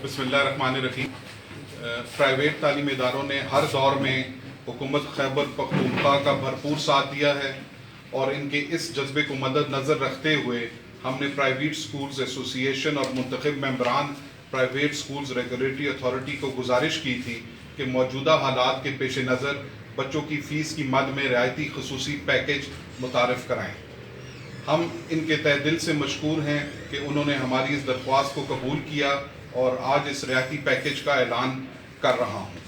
बिस्मिल्लाहिर्रहमानिर्रहीम। प्राइवेट तालीम इदारों ने हर दौर में हुकूमत खैबर पख्तूनख्वा का भरपूर साथ दिया है और इनके इस जज्बे को मद्देनज़र रखते हुए हमने प्राइवेट स्कूल्स एसोसिएशन और मुंतखब मेंबरान प्राइवेट स्कूल्स रेगुलेटरी अथॉरिटी को गुजारिश की थी कि मौजूदा हालात के पेश नज़र बच्चों की फ़ीस की मद में रियायती खसूसी पैकेज मुतारफ़ कराएँ। हम इनके तहे दिल से मशकूर हैं कि उन्होंने हमारी इस दरख्वास्त को कबूल किया और आज इस रियायती पैकेज का ऐलान कर रहा हूँ।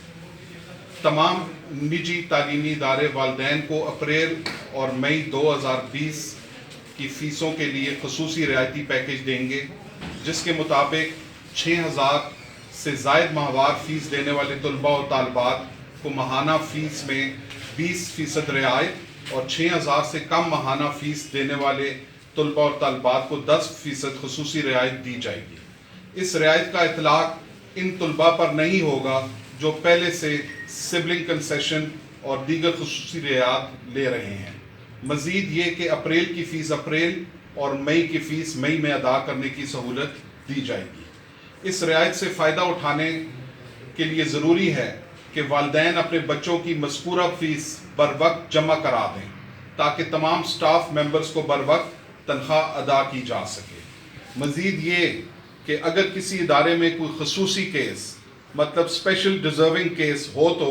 तमाम निजी तालीमी इदारे वालिदैन को अप्रैल और मई 2020 की फ़ीसों के लिए खसूसी रियायती पैकेज देंगे, जिसके मुताबिक 6000 से ज़ायद माहवार फ़ीस देने वाले तलबा और तालबात को माहाना फ़ीस में 20% रियायत और 6000 से कम माहाना फ़ीस देने वाले तलबा और तालबात को 10% खसूसी रियायत दी जाएगी। इस रियायत का इतलाक़ इन तलबा पर नहीं होगा जो पहले से सिबलिंग कंसेशन और दीगर खसूसी रियायत ले रहे हैं। मज़ीद ये कि अप्रैल की फ़ीस अप्रैल और मई की फ़ीस मई में अदा करने की सहूलत दी जाएगी। इस रियायत से फ़ायदा उठाने के लिए ज़रूरी है कि वालिदैन अपने बच्चों की मज़कूरा फ़ीस बर वक्त जमा करा दें ताकि तमाम स्टाफ मेंबर्स को बर वक्त तनख्वाह अदा की जा सके। मज़ीद ये कि अगर किसी इदारे में कोई खसूसी केस मतलब स्पेशल डिज़र्विंग केस हो तो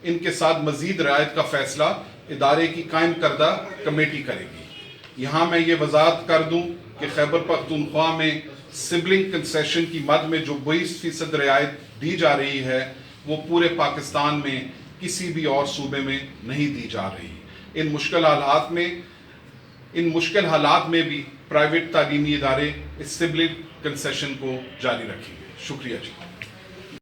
इनके साथ मज़ीद रियायत का फ़ैसला इदारे की कायम करदा कमेटी करेगी। यहाँ मैं ये वजाहत कर दूँ कि खैबर पख्तूनख्वा में सिबलिंग कंसेशन की मद में जो 20% रियायत दी जा रही है वो पूरे पाकिस्तान में किसी भी और सूबे में नहीं दी जा रही। इन मुश्किल हालात में भी प्राइवेट तालीमी इदारे इस सिबलिंग कंसेशन को जारी रखेंगे। शुक्रिया जी।